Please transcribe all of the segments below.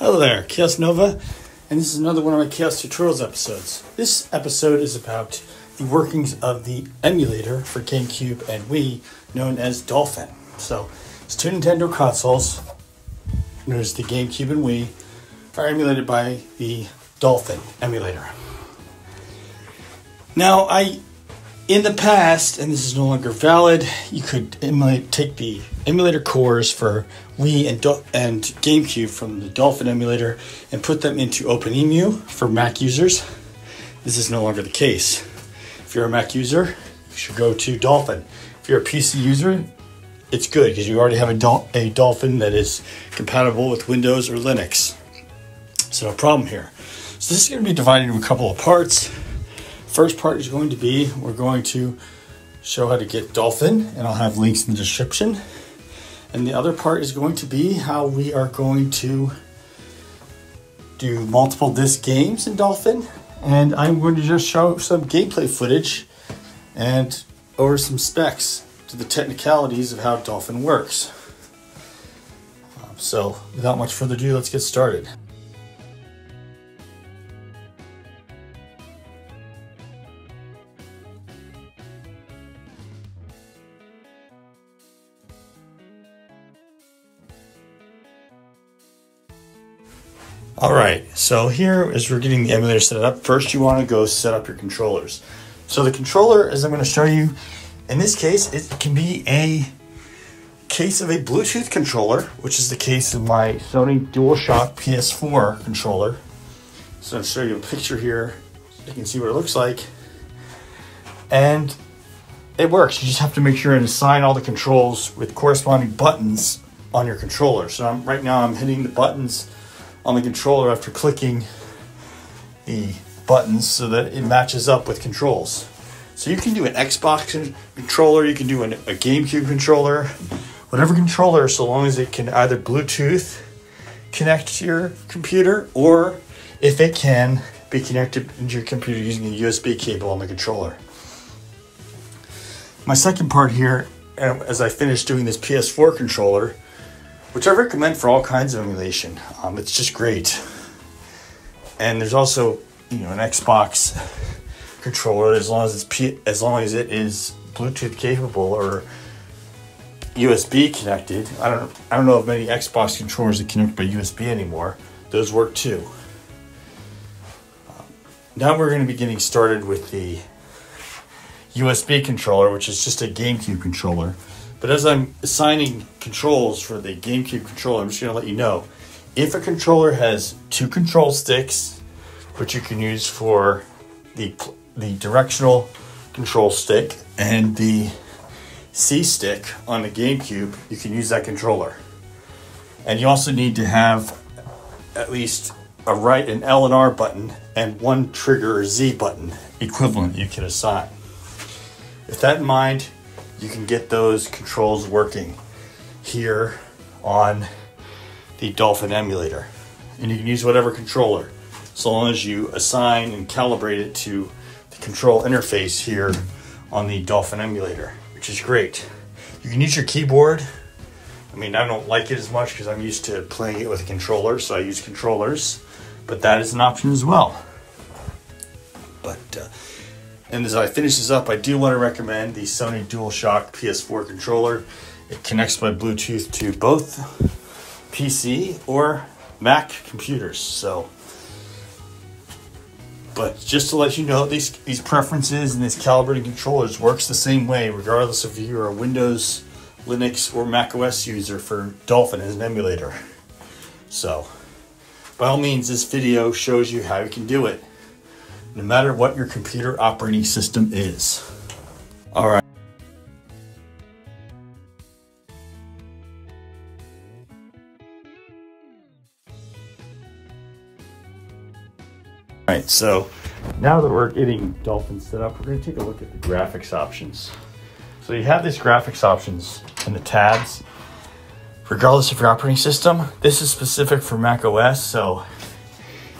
Hello there, Kaos Nova, and this is another one of my Kaos Tutorials episodes. This episode is about the workings of the emulator for Gamecube and Wii, known as Dolphin. So, it's two Nintendo consoles, known as the Gamecube and Wii, are emulated by the Dolphin Emulator. Now, in the past, and this is no longer valid, you could take the emulator cores for Wii and GameCube from the Dolphin emulator and put them into OpenEmu for Mac users. This is no longer the case. If you're a Mac user, you should go to Dolphin. If you're a PC user, it's good because you already have a Dolphin that is compatible with Windows or Linux. So no problem here. So this is going to be divided into a couple of parts. First part is going to be, we're going to show how to get Dolphin, and I'll have links in the description. And the other part is going to be how we are going to do multiple disc games in Dolphin. And I'm going to just show some gameplay footage and over some specs to the technicalities of how Dolphin works. So without much further ado, let's get started. Alright, so here as we're getting the emulator set up, first you want to go set up your controllers. So the controller, as I'm going to show you, in this case, it can be a case of a Bluetooth controller, which is the case of my Sony DualShock PS4 controller. So I'll show you a picture here so you can see what it looks like. And it works. You just have to make sure and assign all the controls with corresponding buttons on your controller. So right now I'm hitting the buttons on the controller after clicking the buttons so that it matches up with controls. So you can do an Xbox controller, you can do a GameCube controller, whatever controller, so long as it can either Bluetooth connect to your computer, or if it can be connected into your computer using a USB cable on the controller. My second part here, as I finish doing this PS4 controller, which I recommend for all kinds of emulation. It's just great. And there's also, an Xbox controller as long as it is Bluetooth capable or USB connected. I don't know of many Xbox controllers that connect by USB anymore. Those work too. Now we're going to be getting started with the USB controller, which is just a GameCube controller. But as I'm assigning controls for the GameCube controller, I'm just going to let you know, if a controller has two control sticks, which you can use for the directional control stick and the C stick on the GameCube, you can use that controller. And you also need to have at least an L and R button and one trigger or Z button equivalent you can assign. With that in mind, you can get those controls working here on the Dolphin emulator. And you can use whatever controller, so long as you assign and calibrate it to the control interface here on the Dolphin emulator, which is great. You can use your keyboard. I don't like it as much because I'm used to playing it with a controller, so I use controllers, but that is an option as well. And as I finish this up, I do want to recommend the Sony DualShock PS4 controller. It connects by Bluetooth to both PC or Mac computers. But just to let you know, these preferences and these calibrating controllers works the same way, regardless if you're a Windows, Linux, or Mac OS user for Dolphin as an emulator. So, by all means, this video shows you how you can do it, no matter what your computer operating system is. All right. All right, so now that we're getting Dolphin set up, we're going to take a look at the graphics options. So you have these graphics options in the tabs, regardless of your operating system. This is specific for Mac OS, so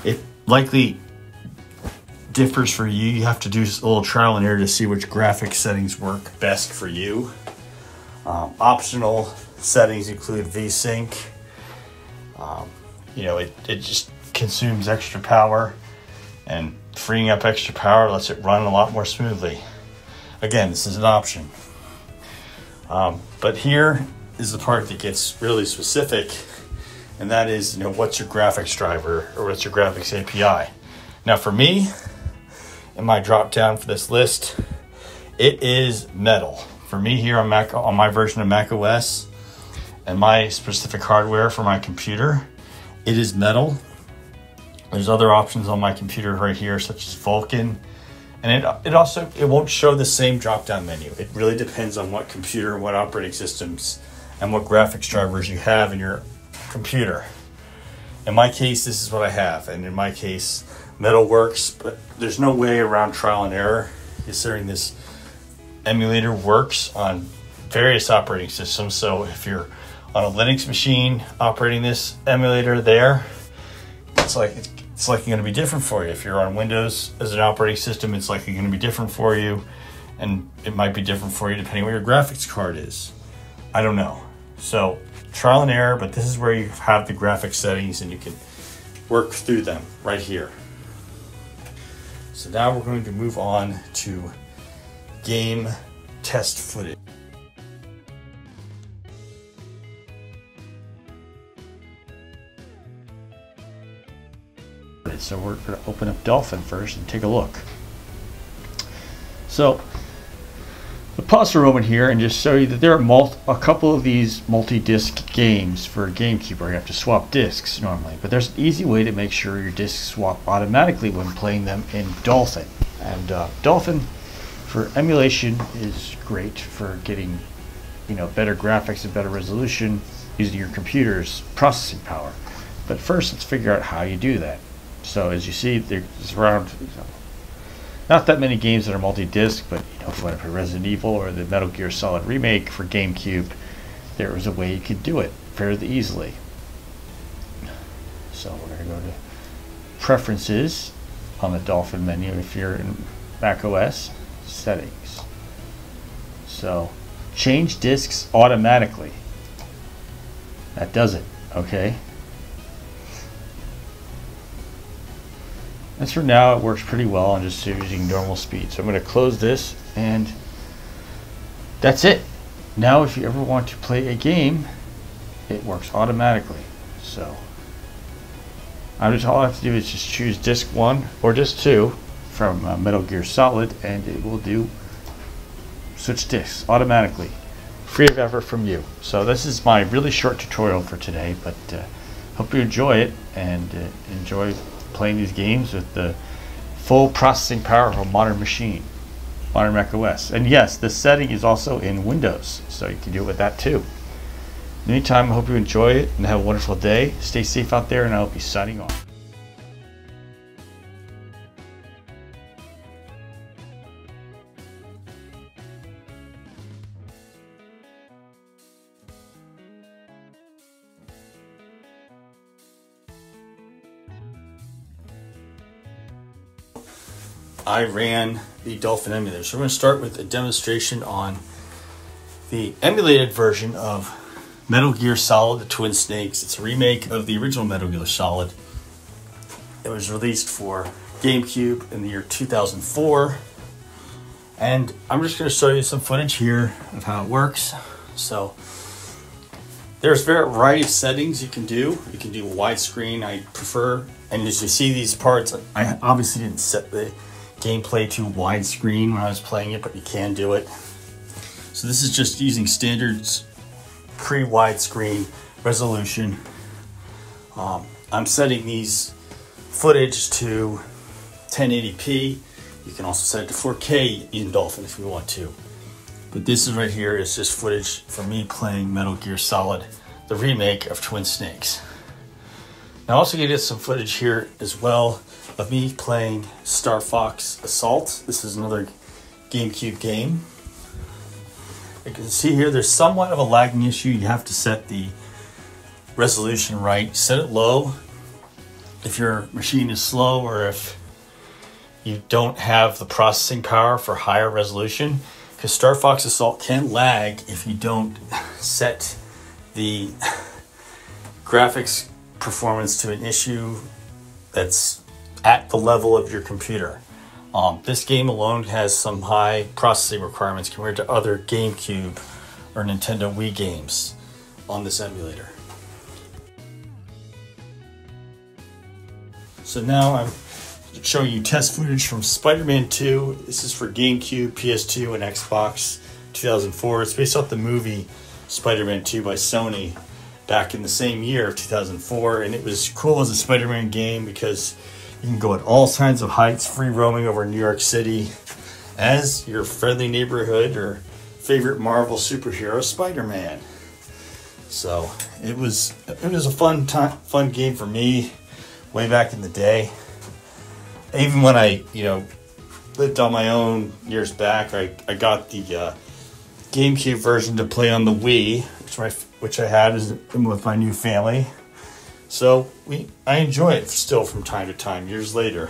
it likely differs for you. You have to do a little trial and error to see which graphic settings work best for you. Optional settings include VSync, you know, it just consumes extra power, and freeing up extra power lets it run a lot more smoothly. Again, this is an option. But here is the part that gets really specific, and that is, you know, what's your graphics driver or what's your graphics API? Now for me, in my drop down for this list, it is Metal. For me here on Mac, on my version of Mac OS and my specific hardware for my computer, it is Metal. There's other options on my computer right here, such as Vulkan. And it won't show the same drop-down menu. It really depends on what computer, what operating systems, and what graphics drivers you have in your computer. In my case, this is what I have. And in my case, Metal works, but there's no way around trial and error, considering this emulator works on various operating systems. So if you're on a Linux machine operating this emulator there, it's likely going to be different for you. If you're on Windows as an operating system, it's likely going to be different for you, and it might be different for you depending on what your graphics card is. I don't know. So trial and error, but this is where you have the graphics settings and you can work through them right here. So now we're going to move on to game test footage. So we're going to open up Dolphin first and take a look. So I'll pause for a moment here and just show you that there are a couple of these multi-disc games for Gamecube where you have to swap discs normally, but there's an easy way to make sure your discs swap automatically when playing them in Dolphin. And Dolphin for emulation is great for getting, you know, better graphics and better resolution using your computer's processing power. But first, let's figure out how you do that. So as you see, there's around, not that many games that are multi-disc, but you know, if you want to play Resident Evil or the Metal Gear Solid remake for GameCube, there was a way you could do it fairly easily. So we're going to go to Preferences on the Dolphin menu if you're in Mac OS, Settings. So change discs automatically. That does it, okay? As for now, it works pretty well. I'm just using normal speed. So I'm going to close this, and that's it. Now, if you ever want to play a game, it works automatically. So all I have to do is just choose disc 1 or disc 2 from Metal Gear Solid, and it will do switch discs automatically, free of effort from you. So this is my really short tutorial for today, but hope you enjoy it and enjoy playing these games with the full processing power of a modern machine, modern Mac OS. And yes, this setting is also in Windows, so you can do it with that too. In the meantime, I hope you enjoy it and have a wonderful day. Stay safe out there, and I'll be signing off. I ran the Dolphin Emulator. So we're going to start with a demonstration on the emulated version of Metal Gear Solid: The Twin Snakes. It's a remake of the original Metal Gear Solid. It was released for GameCube in the year 2004. And I'm just going to show you some footage here of how it works. So there's a variety of settings you can do. You can do widescreen, I prefer. And as you see these parts, I obviously didn't set the gameplay to widescreen when I was playing it, but you can do it. So this is just using standard pre-widescreen resolution. I'm setting these footage to 1080p. You can also set it to 4K in Dolphin if you want to. But this is right here is just footage from me playing Metal Gear Solid, the remake of Twin Snakes. Now also you get some footage here as well of me playing Star Fox Assault. This is another GameCube game. You can see here there's somewhat of a lagging issue. You have to set the resolution right. Set it low if your machine is slow or if you don't have the processing power for higher resolution, because Star Fox Assault can lag if you don't set the graphics performance to an issue that's at the level of your computer. This game alone has some high processing requirements compared to other GameCube or Nintendo Wii games on this emulator. So now I'm showing you test footage from Spider-Man 2. This is for GameCube, PS2, and Xbox 2004. It's based off the movie Spider-Man 2 by Sony back in the same year of 2004, and it was cool as a Spider-Man game because you can go at all kinds of heights, free roaming over New York City as your friendly neighborhood or favorite Marvel superhero, Spider-Man. So it was a fun game for me way back in the day. Even when I lived on my own years back, I got the GameCube version to play on the Wii, which I had with my new family. So I enjoy it still from time to time, years later.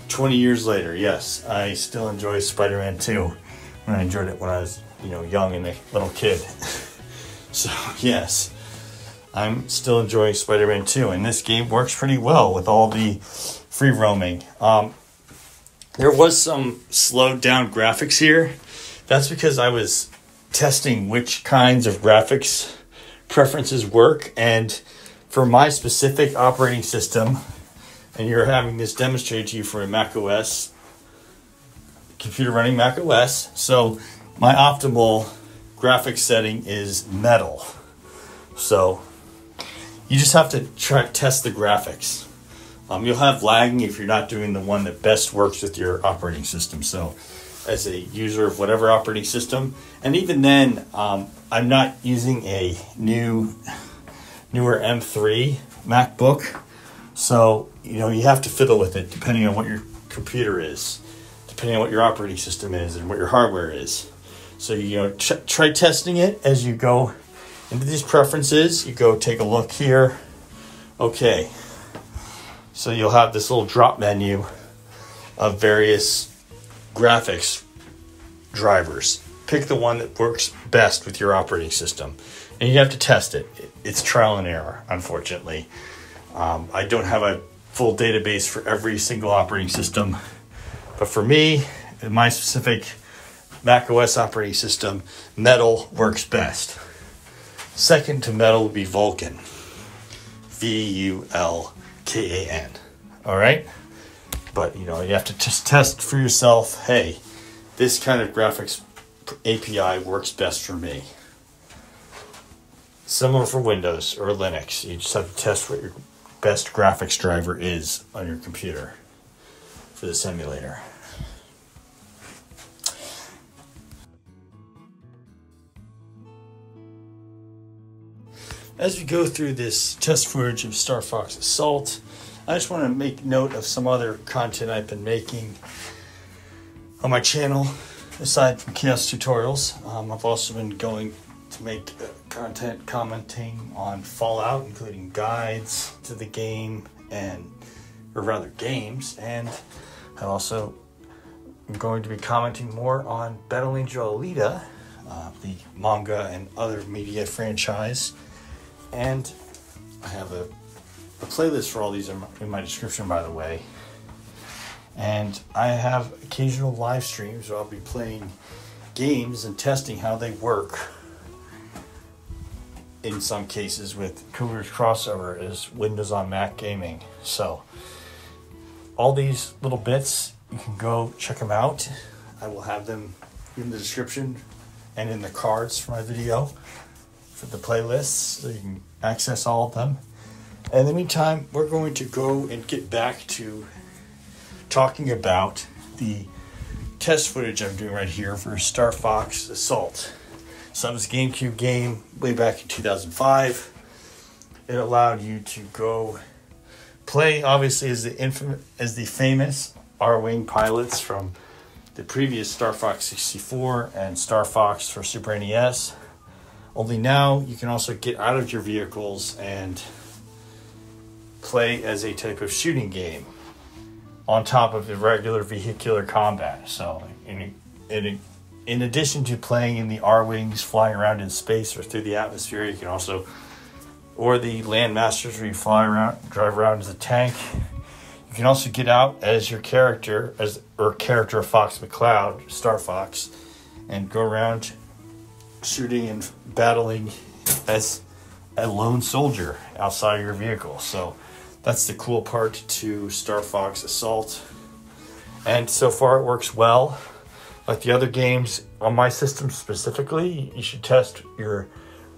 20 years later, yes, I still enjoy Spider-Man 2 when I enjoyed it when I was, young and a little kid. So, yes, I'm still enjoying Spider-Man 2, and this game works pretty well with all the free roaming. There was some slowed down graphics here. That's because I was testing which kinds of graphics preferences work, and for my specific operating system, and you're having this demonstrated to you for a Mac OS, computer running Mac OS, so my optimal graphics setting is metal. So you just have to test the graphics. You'll have lagging if you're not doing the one that best works with your operating system. So as a user of whatever operating system, and even then, I'm not using a newer M3 MacBook, so you have to fiddle with it depending on what your computer is, depending on what your operating system is and what your hardware is. So try testing it as you go into these preferences. You go take a look here. Okay, so you'll have this little drop menu of various graphics drivers. Pick the one that works best with your operating system, and you have to test it. It's trial and error, unfortunately. I don't have a full database for every single operating system, but for me, in my specific Mac OS operating system, Metal works best. Second to Metal would be Vulkan. Vulkan. All right? But, you have to just test for yourself, hey, this kind of graphics API works best for me. Similar for Windows or Linux. You just have to test what your best graphics driver is on your computer for this emulator. As we go through this test footage of Star Fox Assault, I just want to make note of some other content I've been making on my channel, aside from Kaos Tutorials. I've also been going to make content commenting on Fallout, including guides to the game or rather games, and I also am going to be commenting more on Battle Angel Alita, the manga and other media franchise. And I have a playlist for all these in my description, by the way. And I have occasional live streams where I'll be playing games and testing how they work. In some cases with Codeweavers crossover is Windows on Mac gaming. So all these little bits, you can go check them out. I will have them in the description and in the cards for my video for the playlists, so you can access all of them. And in the meantime, we're going to go and get back to talking about the test footage I'm doing right here for Star Fox Assault. So it was a GameCube game way back in 2005. It allowed you to go play, obviously, as the famous R-Wing pilots from the previous Star Fox 64 and Star Fox for Super NES. Only now you can also get out of your vehicles and play as a type of shooting game on top of the regular vehicular combat. So in addition to playing in the R-Wings, flying around in space or through the atmosphere, you can also or the Landmasters where you fly around, drive around as a tank. You can also get out as your character, character of Fox McCloud, Star Fox, and go around shooting and battling as a lone soldier outside of your vehicle. So that's the cool part to Star Fox Assault. And so far it works well. Like the other games on my system specifically, you should test your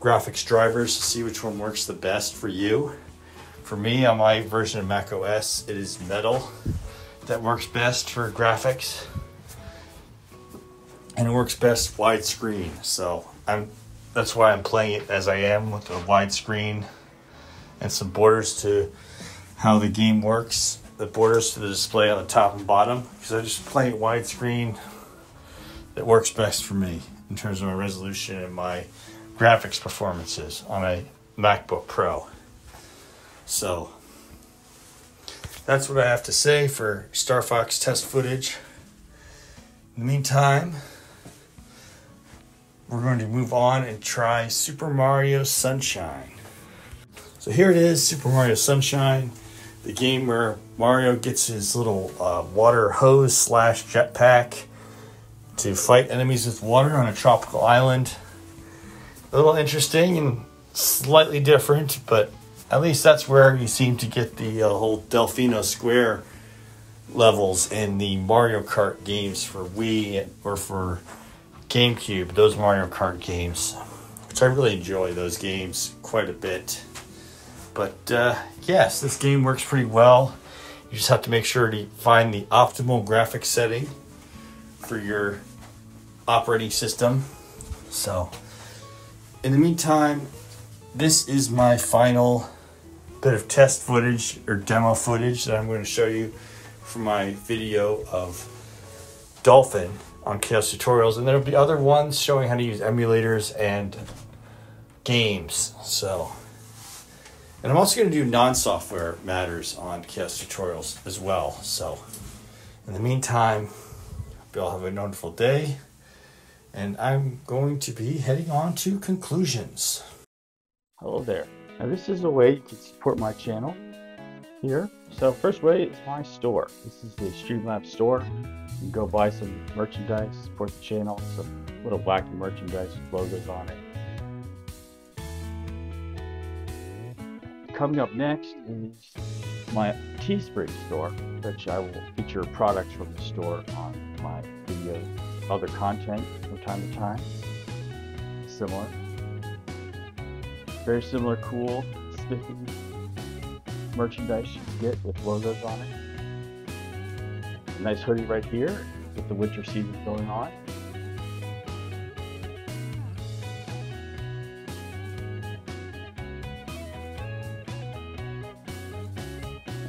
graphics drivers to see which one works the best for you. For me, on my version of Mac OS, it is Metal that works best for graphics. And it works best widescreen. So that's why I'm playing it as I am, with a widescreen and some borders to how the game works. The borders to the display on the top and bottom, because I just play it widescreen. That works best for me in terms of my resolution and my graphics performances on a MacBook Pro. So that's what I have to say for Star Fox test footage. In the meantime, we're going to move on and try Super Mario Sunshine. So here it is, Super Mario Sunshine, the game where Mario gets his little water hose / jetpack to fight enemies with water on a tropical island. A little interesting and slightly different, but at least that's where you seem to get the whole Delfino Square levels in the Mario Kart games for Wii or for Gamecube, those Mario Kart games, which I really enjoy those games quite a bit. But yes, this game works pretty well. You just have to make sure to find the optimal graphics setting for your operating system. So in the meantime, this is my final bit of test footage or demo footage that I'm going to show you for my video of Dolphin on Kaos Tutorials, and there'll be other ones showing how to use emulators and games. So, and I'm also going to do non-software matters on Kaos Tutorials as well. So in the meantime, hope you all have a wonderful day, and I'm going to be heading on to conclusions. Hello there. Now this is a way you can support my channel here. So first way is my store. This is the Streamlabs store. You can go buy some merchandise, support the channel, some little black merchandise with logos on it. Coming up next is my Teespring store, which I will feature products from the store on my videos, other content from time to time. Similar. Very similar, cool, spiffy merchandise you can get with logos on it. A nice hoodie right here with the winter season going on.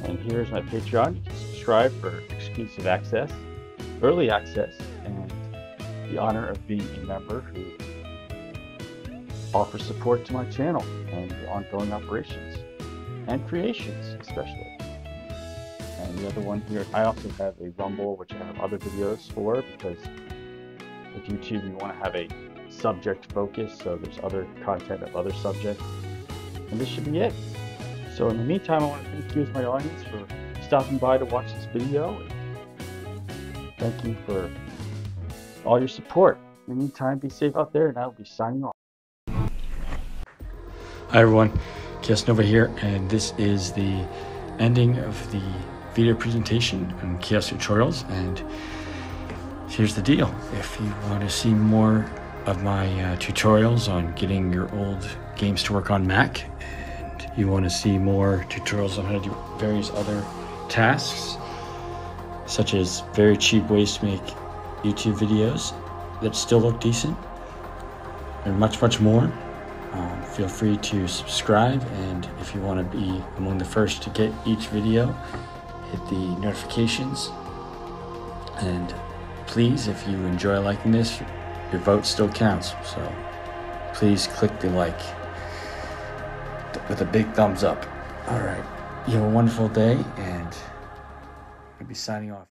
And here's my Patreon. You can subscribe for exclusive access, early access, and the honor of being a member who offers support to my channel and the ongoing operations and creations especially. And the other one here, I also have a Rumble, which I have other videos for, because with YouTube you want to have a subject focus, so there's other content of other subjects. And this should be it. So in the meantime, I want to thank you as my audience for stopping by to watch this video. Thank you for all your support. In the meantime, be safe out there, and I'll be signing off. Hi everyone, Kaos Nova here, and this is the ending of the video presentation on Kaos Tutorials. And here's the deal: if you want to see more of my tutorials on getting your old games to work on Mac, and you want to see more tutorials on how to do various other tasks, such as very cheap ways to make YouTube videos that still look decent, and much more, feel free to subscribe. And if you want to be among the first to get each video, hit the notifications. And please, if you enjoy liking this, your vote still counts, so please click the like with a big thumbs up. All right, you have a wonderful day, and I'll be signing off.